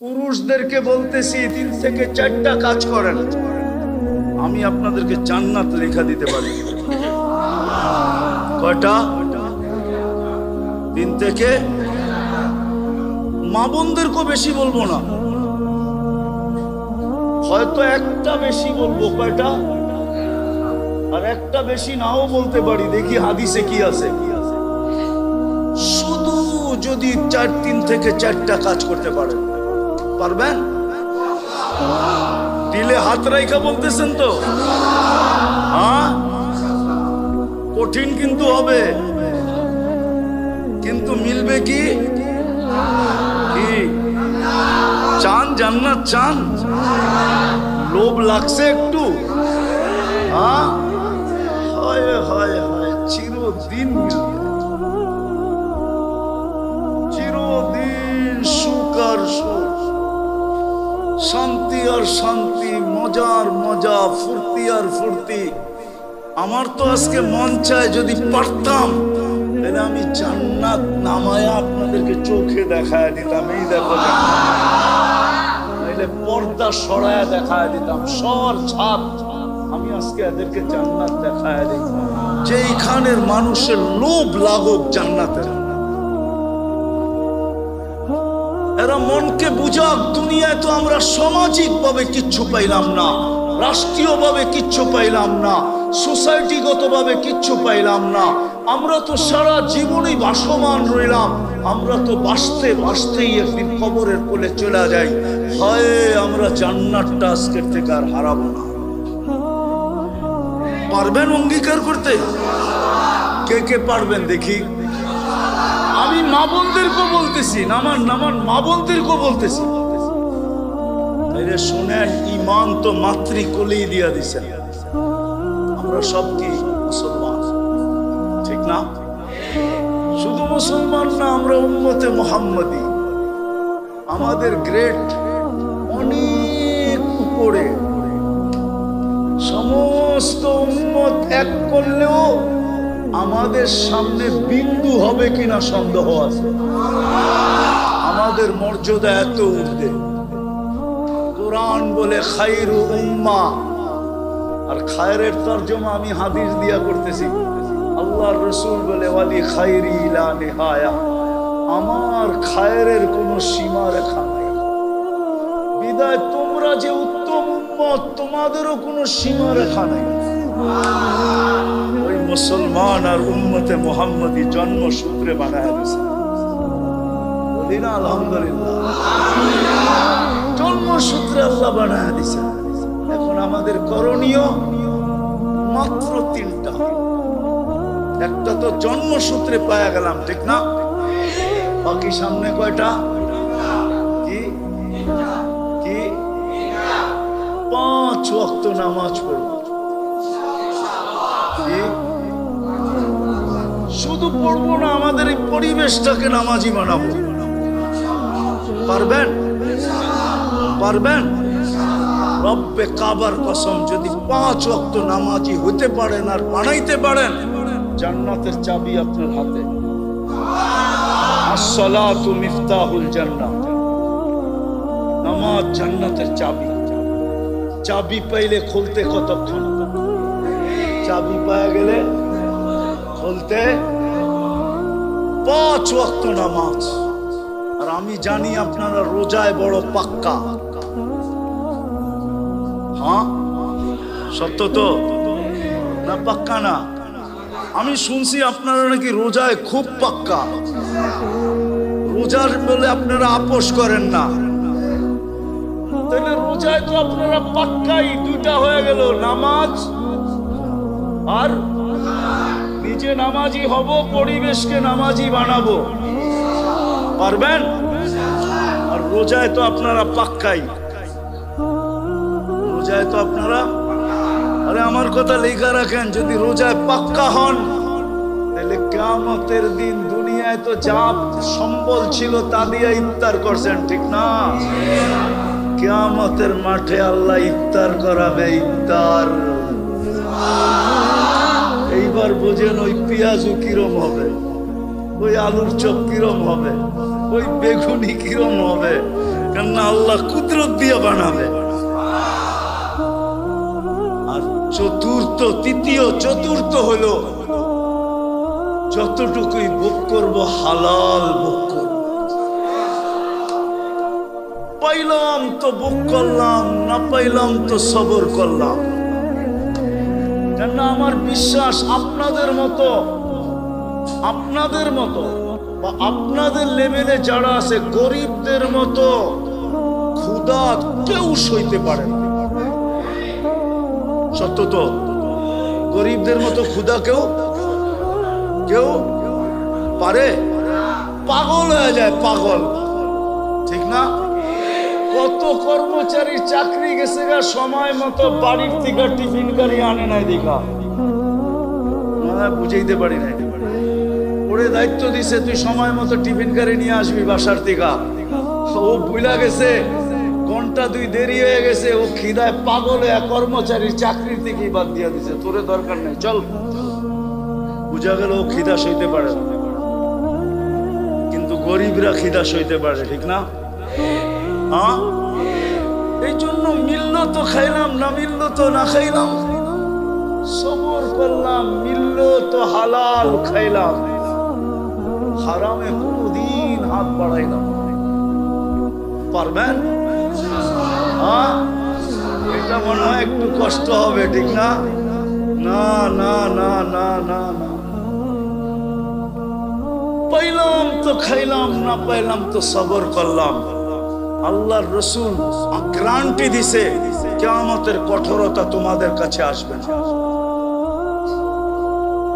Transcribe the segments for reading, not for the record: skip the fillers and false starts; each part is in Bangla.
পুরুষদেরকে বলতেছি 3 থেকে 4টা কাজ করেন, আমি আপনাদেরকে জান্নাত লেখা দিতে পারি। কয়টা? 3 থেকে। মা বোনদেরকেও বেশি বলবো না, হয়তো একটা বেশি বলবো। কয়টা? আর একটা বেশি নাও বলতে পারি, দেখি হাদিসে কি আছে। শুধু যদি 3 থেকে 4টা কাজ করতে পারেন, পারবেন? দিলে হাত রাইখা বলতেছেন তো? হ্যাঁ, কঠিন কিন্তু হবে, কিন্তু মিলবে কি? কি চান? জান্নাত চান? লোভ লাগছে একটু? হ্যাঁ, হয় হয় হয়, চিরদিন মিলবে, চিরদিন সুখ আর সুখ, শান্তি আর শান্তি, মজার মজা, ফুর্তি আর ফুর্তি। আমার তো আজকে মন চায় যদি পারতাম তাহলে আমি জান্নাত নামায়া আপনাদেরকে চোখে দেখায় দিতাম। এই দেখো, তাহলে পর্দা সরায়া দেখায় দিতাম, সর ছাপ, আমি আজকে এদেরকে জান্নাত দেখায় দিতাম। যেইখানের মানুষের লোভ লাগুক জান্নাতের, এরা মনকে বুঝাক। দুনিয়ায় তো আমরা সামাজিক ভাবে কিচ্ছু পাইলাম না, রাষ্ট্রীয় ভাবে কিচ্ছু পাইলাম না, সোসাইটিগত ভাবে কিচ্ছু পাইলাম না। আমরা তো সারা জীবনই ভাসমান রইলাম। আমরা তো বাঁচতে বাঁচতেই একদিন কবরের কোলে চলে যাই। হয় আমরা জান্নাতটা আজকের থেকে আর হারাবো না। পারবেন অঙ্গীকার করতে? কে কে পারবেন দেখি? আমি মা বোনদেরকেও বলতেছি, নামান নামান, মা বোনদেরকেও বলতেছি। শোনেন, ইমান তো মাতৃকোলেই দিয়া দিছেন। আমরা সব কি মুসলমান, ঠিক না? শুধু মুসলমান না, আমরা উম্মতে মুহাম্মাদি। আমাদের গ্রেড অনেক উপরে। সমস্ত উম্মত এক করলেও আমাদের সামনে বিন্দু হবে কিনা সন্দেহ আছে। আমাদের মর্যাদা এত ঊর্ধ্বে। কোরআন বলে খায়রু উম্মাহ, আর খায়রের তরজমা আমি হাদিস দিয়া করতেছি। আল্লাহর রাসূল বলে ওয়ালি খায়রি ইলা নিহায়া, আমার খায়রের কোনো সীমা রেখা নাই। বিদায় তোমরা যে উত্তম উম্মত, তোমাদেরও কোনো সীমা রেখা নাই। ওই মুসলমান আর উম্মতে মুহাম্মাদি জন্মসূত্রে বানায় দিয়েছে। বলি না আলহামদুলিল্লাহ, জন্মসূত্রে আল্লাহ বানায় দিয়েছে। এখন আমাদের করণীয় মাত্র 3টা। একটা তো জন্মসূত্রে পাওয়া গেলাম, ঠিক না? বাকি সামনে কয়টা? কি কি? 5 ওয়াক্ত নামাজ পড়ব। শুধু পড়বো না, আমাদের এই পরিবেশটাকে নামাজি বানাবো। পারবেন? পারবেন? রব্বে কাবার কসম, যদি 5 ওয়াক্ত নামাজি হতে পারেন আর বানাইতে পারেন, জান্নাতের চাবি আপনার হাতে। আসসালাতু মিফতাহুল জান্নাহ, নামাজ জান্নাতের চাবি। চাবি পাইলে খুলতে কতক্ষণ? চাবি পাওয়া গেলে খুলতে 5 ওয়াক্ত নামাজ। আর আমি জানি আপনারা রোজায় বড় পাক্কা। হ্যাঁ, সত্য তো না? পাক্কা না? আমি শুনছি আপনারা নাকি রোজায় খুব পাক্কা। রোজার বলে আপনারা আপোষ করেন না, তাহলে রোজায় তো আপনারা পাক্কাই। 2টা হয়ে গেল, নামাজ আর নিজে নামাজি হব, পরিবেশকে নামাজি বানাবো। পারবেন? আর রোজায় তো আপনারা পাক্কাই। রোজায় তো আপনারা, আরে আমার কথা লেখা রাখেন, যদি রোজায় পাক্কা হন তাহলে কিয়ামতের দিন দুনিয়ায় তো যা সম্বল ছিল তা দিয়ে ইফতার করছেন, ঠিক না? কিয়ামতের মাঠে আল্লাহ ইফতার করাবে। ইফতার এইবার বুঝেন, ওই পেঁয়াজু কিরম হবে, ওই আলুর চপ কিরম হবে, ওই বেগুনি কিরম হবে, কেননা আল্লাহ কুদরত দিয়ে বানাবে। আর তৃতীয় চতুর্থ হলো যতটুকুই ভোগ করবো হালাল ভোগ করবো। পাইলাম তো ভোগ করলাম, না পাইলাম তো সবর করলাম। কেননা আমার বিশ্বাস আপনাদের মতো বা আপনাদের লেভেলে যারা আছে গরিবদের মতো ক্ষুধা কেউ সইতে পারে না। সত্য তো, গরিবদের মতো ক্ষুধা কেউ পারে? পাগল হয়ে যায়, পাগল, ঠিক না? কত কর্মচারী চাকরি গেছে গা সময় মতো বাড়ির থেকে টিফিন গাড়ি আনে নাই দেখা, বুঝাইতে পারি নাই। ওরে দায়িত্ব দিছে তুই সময় মতো টিফিন গাড়ি নিয়ে আসবি বাসার থেকে, ও ভুলা গেছে, ঘন্টা 2 দেরি হয়ে গেছে, ও খিদায় পাগল হয়ে কর্মচারীর চাকরির থেকেই বাদ দিয়ে দিছে, তোরে দরকার নেই চল। বুঝা গেল ও খিদা সইতে পারে, কিন্তু গরিবরা খিদা সইতে পারে, ঠিক না? হ্যাঁ, এই জন্য মিললো তো খাইলাম, না মিললো তো না খাইলাম, সবর করলাম, মিললো তো হালাল খাইলাম, হারামে কোনদিন হাত বাড়াইলাম। পারবেন? হ্যাঁ, এটা মনে হয় একটু কষ্ট হবে, ঠিক না? না না না না না না, পাইলাম তো খাইলাম, না পাইলাম তো সবর করলাম। আল্লাহর রাসূল গ্যারান্টি দিছে কিয়ামতের কঠোরতা তোমাদের কাছে আসবে না।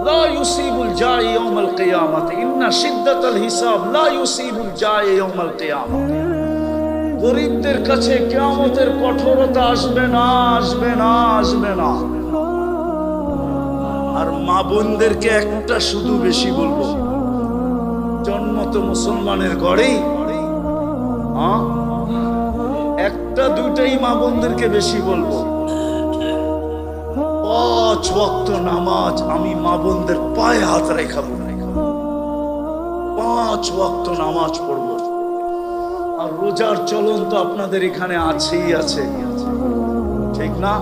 লা ইউসিবুল জাই ইয়াউমাল কিয়ামাতি ইন্না শিদ্দাতাল হিসাব লা ইউসিবুল জাই ইয়াউমাল কিয়ামাহ। গরিবদের কাছে কিয়ামতের কঠোরতা আসবে না, আসবে না, আসবে না। আর মা বোনদেরকে একটা শুধু বেশি বলবো, জন্ম তো মুসলমানের ঘরেই, একটা দুইটাই মা বোনদেরকে বেশি বলবো। 5 ওয়াক্ত নামাজ আমি মা বোনদের পায়ে হাত রেখা 5 ওয়াক্ত নামাজ পড়বো। আর রোজার চলন তো আপনাদের এখানে আছেই আছে, ঠিক না?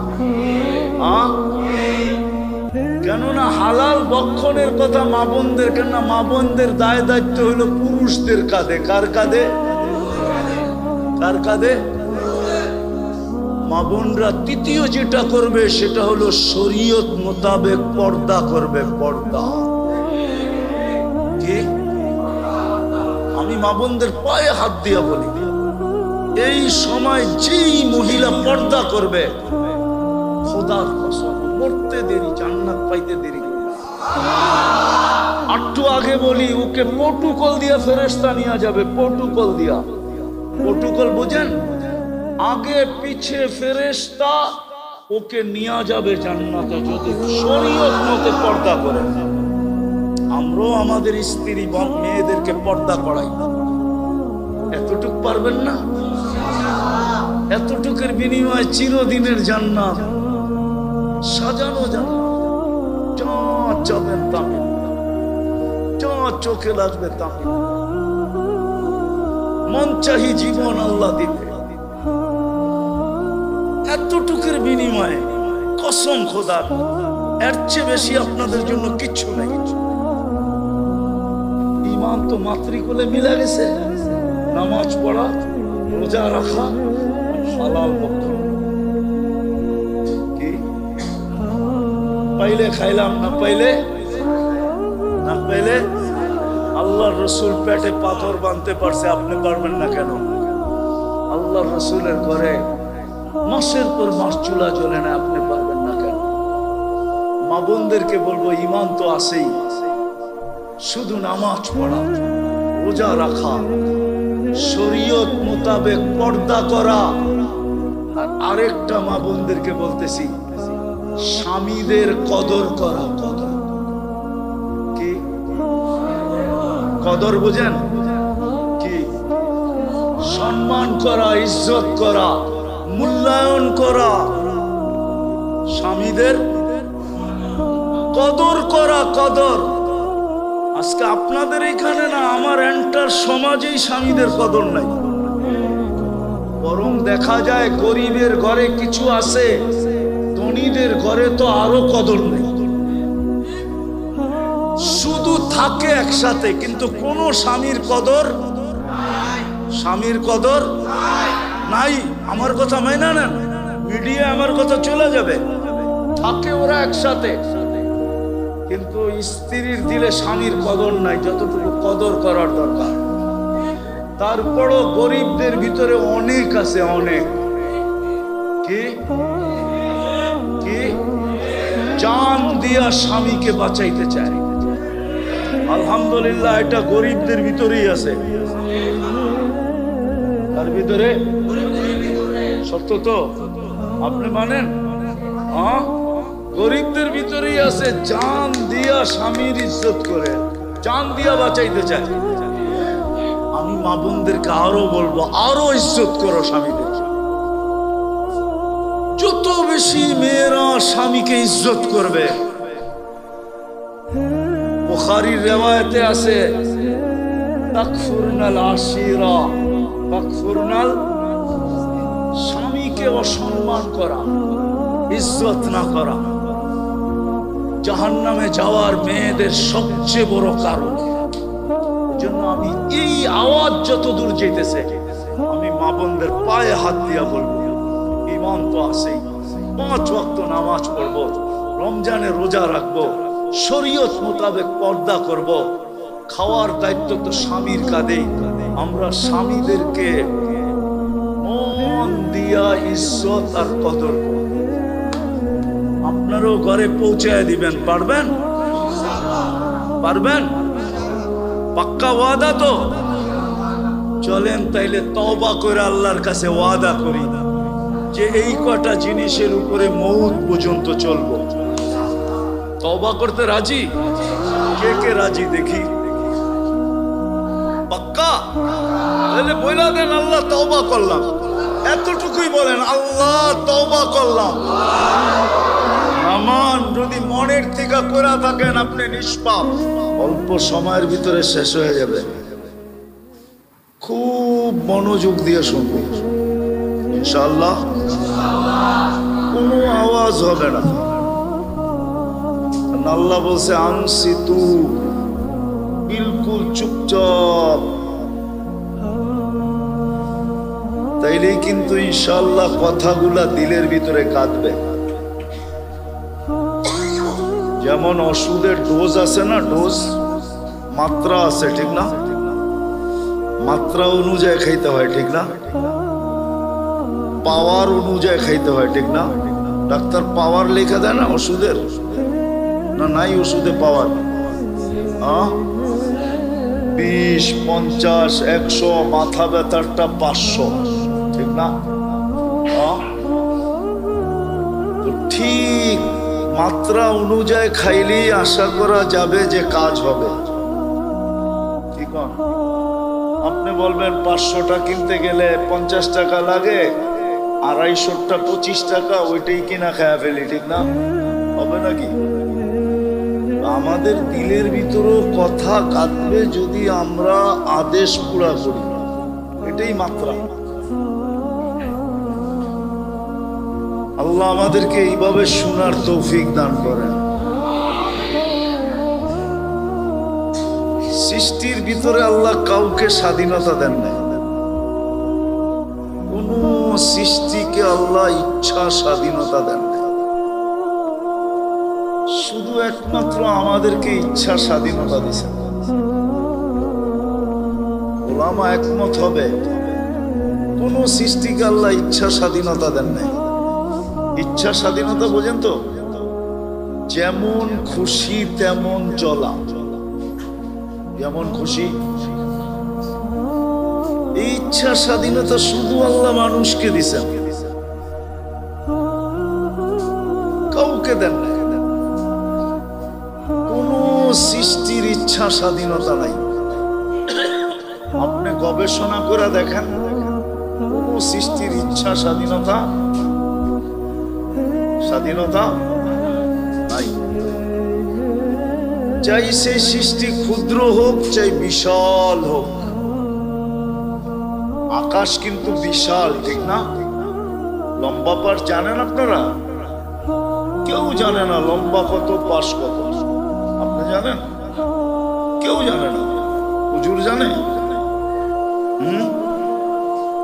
কেননা হালাল বক্ষণের কথা মা বোনদের, কেননা মা বোনদের দায় দায়িত্ব হলো পুরুষদের কাঁধে। কার কাঁধে? কার কাঁধে? মা বোনরা তৃতীয় যেটা করবে সেটা হলো শরীয়ত মোতাবেক পর্দা করবে। পর্দা কি? আমি মা বোনদের পায়ে হাত দিয়া বলি, এই সময় যেই মহিলা পর্দা করবে, খোদার কসম মরতে দেরি, জান্নাত পাইতে দেরি। একটু আগে বলি, ওকে প্রটোকল দিয়া ফেরেশতা নিয়ে যাবে, প্রটোকল দিয়া। প্রটোকল বুঝেন? আগে পিছে ফেরেশতা ওকে নিয়ে যাবে জান্নাতে যদি শরীয়ত মতে পর্দা করে। আমরাও আমাদের স্ত্রী মেয়েদেরকে পর্দা করাই, এতটুক পারবেন না? এতটুকের বিনিময়ে চিরদিনের জান্নাত, সাজানো জান্নাত, যা যাবেন তামিল, যা চোখে লাগবে তামিল, মন চাহি জীবন আল্লাহ দিবে। এতটুকুর বিনিময়ে কসম খোদার, এর চেয়ে বেশি আপনাদের জন্য কিচ্ছু নেই। ইমান তো মাতৃকুলে মিলে গেছে, নামাজ পড়া, রোজা রাখা, হালাল ভক্ষণ। কি পাইলে খাইলাম, না পাইলে না পাইলে। আল্লাহর রাসূল পেটে পাথর বাঁধতে পারছে, আপনি পারবেন না কেন? আল্লাহর রাসূলের ঘরে মাসের পর মাস চুলা জ্বলে না, আপনি পারবেন না কেন? মা বোনদেরকে বলবো, ইমান তো আছেই, শুধু নামাজ পড়া, রোজা রাখা, শরীয়ত মোতাবেক পর্দা করা। আর আরেকটা মা বোনদেরকে বলতেছি, স্বামীদের কদর করা। কদর কি? কদর বুঝেন কি? সম্মান করা, ইজ্জত করা, মূল্যায়ন করা, স্বামীদের কদর করা। কদর আজকে আপনাদের এখানে না, আমার এন্টার সমাজেই স্বামীদের কদর নাই। দেখা যায় গরিবের ঘরে কিছু আছে, ধনীদের ঘরে তো আরো কদর নেই। শুধু থাকে একসাথে কিন্তু কোন স্বামীর কদর, স্বামীর কদর নাই। আমার কথা মাইনা নেন, মিডিয়া আমার কথা চলে যাবে। থাকে ওরা একসাথে কিন্তু স্ত্রীর দিলে স্বামীর কদর নাই যতটুকু কদর করার দরকার। তারপরও গরিবদের ভিতরে অনেক আছে, অনেক কি কি জান দিয়া স্বামীকে বাঁচাইতে চায়। আলহামদুলিল্লাহ, এটা গরিবদের ভিতরেই আছে। তার ভিতরে সত্য তো আপনি মানেন? গরিবদের ভিতরেই আছে, জান দিয়া স্বামীর ইজ্জত করে, জান দিয়া বাঁচাইতে চায়। আমি মা বোনদেরকে আরো বলবো, আরো ইজ্জত করো স্বামীদের। যত বেশি মেয়েরা স্বামীকে ইজ্জত করবে, বুখারীর রিওয়ায়াতে আছে তাকফুরনাল আশিরা, তাকফুরনাল, স্বামীকে অসম্মান করা, ইজ্জত না করা জাহান্নামে যাওয়ার মেয়েদের সবচেয়ে বড় কারণ। জন্য আমি এই আওয়াজ যত দূর যেতেছে, আমি মা বোনদের পায়ে হাত দিয়া বলবো, ঈমান তো আছেই, 5 ওয়াক্ত নামাজ পড়বো, রমজানে রোজা রাখবো, শরীয়ত মোতাবেক পর্দা করব, খাওয়ার দায়িত্ব তো স্বামীর কাঁধেই। আমরা স্বামীদেরকে মন দিয়া ইজ্জত আর কদর করব। আপনারও ঘরে পৌঁছায় দিবেন, পারবেন? পারবেন? পাক্কা ওয়াদা তো? চলেন তাইলে তওবা করে আল্লাহর কাছে ওয়াদা করি যে এই কটা জিনিসের উপরে মৌত পর্যন্ত চলবো। তওবা করতে রাজি? কে কে রাজি দেখি? পাক্কা? তাহলে বইলা দেন, আল্লাহ তওবা করলাম। এতটুকুই বলেন, আল্লাহ তওবা করলাম। আমান যদি মনের থেকে করে থাকেন আপনি নিষ্পাপ। অল্প সময়ের ভিতরে শেষ হয়ে যাবে। খুব মনোযোগ দিয়ে শুনবো ইনশাআল্লাহ। কোনো আওয়াজ হবে না। আল্লাহ বলছে আনসিতু, বিলকুল চুপচাপ। তাইলেই কিন্তু ইনশাআল্লাহ কথাগুলা দিলের ভিতরে কাঁদবে। যেমন ওষুধের ডোজ আছে না, ডোজ মাত্রা আছে, ঠিক না? মাত্রা অনুযায়ী খাইতে হয়, ঠিক না? পাওয়ার অনুযায়ী খাইতে হয়, ঠিক না? ডাক্তার পাওয়ার লেখা দেয় না ওষুধের? না নাই ওষুধে পাওয়ার? 20, 50, 100, মাথা ব্যথারটা 500, ঠিক না? ঠিক মাত্রা অনুযায়ী খাইলেই আশা করা যাবে যে কাজ হবে। ঠিক না? আপনি বলবেন 500টা কিনতে গেলে 50 টাকা লাগে, 250টা 25 টাকা, ওইটাই কিনা খায়া ফেলি, ঠিক না? হবে নাকি? আমাদের দিলের ভিতরেও কথা কাঁদবে যদি আমরা আদেশ পুরা করি। এটাই মাত্রা। আল্লাহ আমাদেরকে এইভাবে শোনার তৌফিক দান করেন। সৃষ্টির ভিতরে আল্লাহ কাউকে স্বাধীনতা দেন না। কোন সৃষ্টিকে আল্লাহ ইচ্ছা স্বাধীনতা দেন না। শুধু একমাত্র আমাদেরকে ইচ্ছা স্বাধীনতা দিয়েছেন। ওলামা একমত হবে, কোন সৃষ্টিকে আল্লাহ ইচ্ছা স্বাধীনতা দেন নাই। ইচ্ছা স্বাধীনতা বোঝেন তো? যেমন খুশি তেমন চলা, যেমন খুশি। এই ইচ্ছা স্বাধীনতা শুধু আল্লাহ মানুষকে দিছেন, কাউকে দেন না। কোন সৃষ্টির ইচ্ছা স্বাধীনতা নাই। আপনি গবেষণা করে দেখেন, কোন সৃষ্টির ইচ্ছা স্বাধীনতা নাই। চাই সেই সৃষ্টি ক্ষুদ্র হোক চাই বিশাল হোক, আকাশ কিন্তু বিশাল, ঠিক না? লম্বা পাশ জানেন আপনারা? কেউ জানে না লম্বা কত, পাশ কত। আপনি জানেন? কেউ জানে না। হুজুর জানে?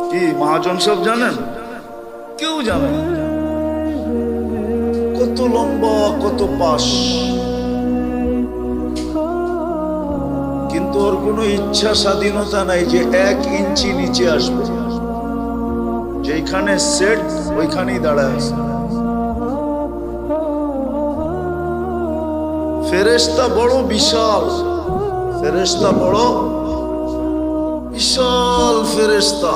কি মহাজন সব জানেন? কেউ জানে না কত লম্বা কত পাশ। কিন্তু ওর কোনো ইচ্ছা স্বাধীনতা নাই যে 1 ইঞ্চি নিচে আসবে। যেখানে সেট ওইখানেই দাঁড়ায় আছে। ফেরেশতা বড় বিশাল, ফেরেশতা বড় বিশাল ফেরেশতা।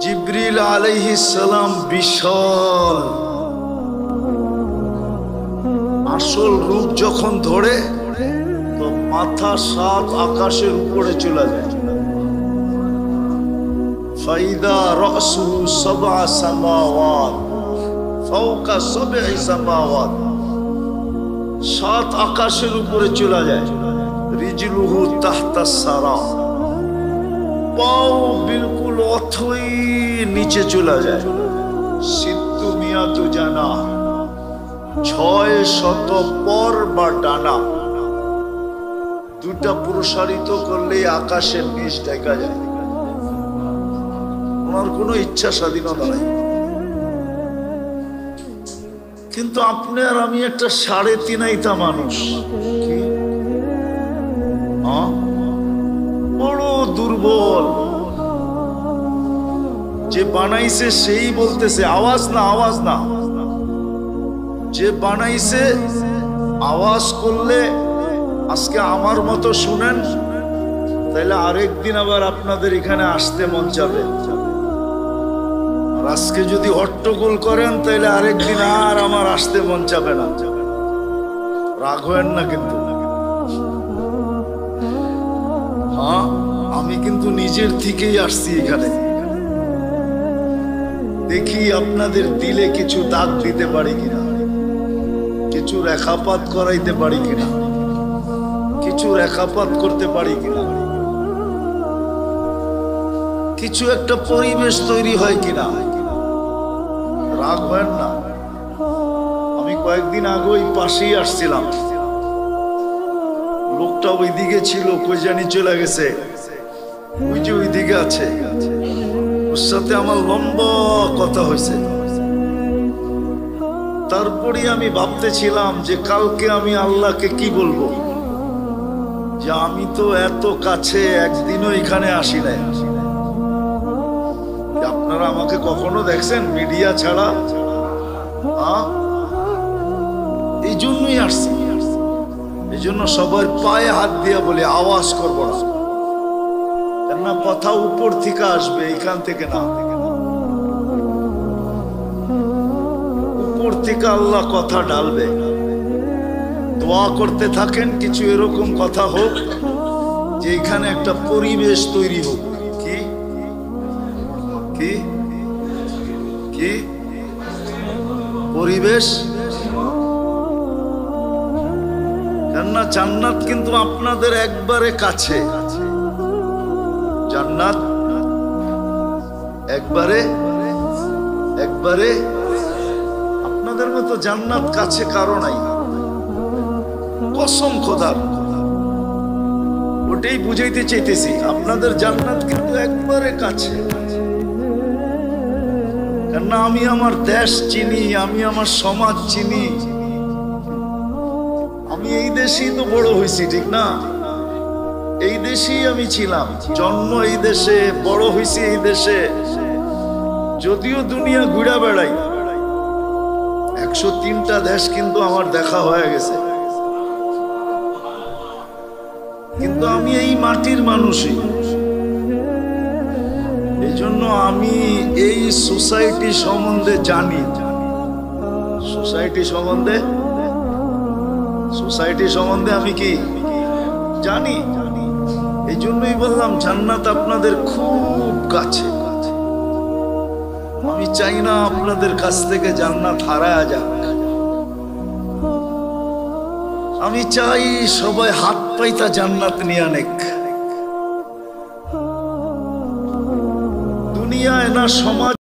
জিবরিল আলাইহিস সালাম বিশাল। আসল রূপ যখন ধরে তো মাথা 7 আকাশের উপরে চলে যায়। ফাইদা রাসুহু 7 সামাওয়াত ফাওকা 7 সামাওয়াত, 7 আকাশের উপরে চলে যায়। রিজলুহু তাহতা সারা, পাও বিলকুল অথই নিচে চলে যায়। সিত্তু মিয়াতু জানা, 600 পর বা ডানা। দুটা প্রসারিত করলে আকাশের নিচ দেখা যায়। ওনার কোনো ইচ্ছা স্বাধীনতা নাই। কিন্তু আপনি আর আমি একটা 3.5 আইতা মানুষ, কি বড় দুর্বল। যে বানাইছে সেই বলতেছে আওয়াজ না, আওয়াজ না। যে বানাইছে আওয়াজ করলে আজকে আমার মতো শুনেন, তাইলে আরেকদিন আবার আপনাদের এখানে আসতে মন চাবে। আর আজকে যদি হট্টগোল করেন তাইলে আরেকদিন আর আমার আসতে মন চাবে না। রাগ হয়েন না কিন্তু। হ্যাঁ, আমি কিন্তু নিজের থেকেই আসছি এখানে। দেখি আপনাদের দিলে কিছু দাগ দিতে পারি কিনা, কিছু রেখাপাত করাইতে পারি কিনা, কিছু রেখাপাত করতে পারি কিনা, কিছু একটা পরিবেশ তৈরি হয় কিনা। রাগ হয় না। আমি কয়েকদিন আগে ওই পাশেই আসছিলাম, লোকটা ওইদিকে ছিল, কই জানি চলে গেছে। ওই যে ওইদিকে আছে, ওর সাথে আমার লম্বা কথা হয়েছে। তারপরে আমি ভাবতেছিলাম যে কালকে আমি আল্লাহকে কি বলবো, যে আমি তো এত কাছে একদিনও এখানে আসি নাই। আপনারা আমাকে কখনো দেখছেন মিডিয়া ছাড়া? এই জন্যই আসছি। এই জন্য সবার পায়ে হাত দিয়া বলে আওয়াজ করবো না, কেননা কথা উপর থেকে আসবে, এখান থেকে না। উপর থেকে আল্লাহ কথা ডালবে। দোয়া করতে থাকেন কিছু এরকম কথা হোক, যে এখানে একটা পরিবেশ তৈরি হোক। কি কি কি পরিবেশ? কেননা জান্নাত কিন্তু আপনাদের একবারে কাছে। জান্নাত একবারে একবারে আপনাদের মতো জান্নাত কাছে কারো নাই। কসম খোদার, ওটাই বুঝাইতে চাইতেছি। আপনাদের জান্নাত কিন্তু একবারে কাছে। কেননা আমি আমার দেশ চিনি, আমি আমার সমাজ চিনি। আমি এই দেশেই তো বড় হয়েছি, ঠিক না? এই দেশেই আমি ছিলাম, জন্ম এই দেশে, বড় হয়েছি এই দেশে। যদিও দুনিয়া ঘুরে বেড়াই, 103টা দেশ কিন্তু আমার দেখা হয়ে গেছে। কিন্তু আমি এই মাটির মানুষই। এই জন্য আমি এই সোসাইটি সম্বন্ধে জানি। সোসাইটি সম্বন্ধে আমি কি জানি। এই জন্যই বললাম জান্নাত আপনাদের খুব কাছে। আমি চাই না আপনাদের কাছ থেকে জান্নাত হারায় যাক। আমি চাই সবাই হাত পাইতা জান্নাত নিয়ে নেক। দুনিয়ায় না সমাজ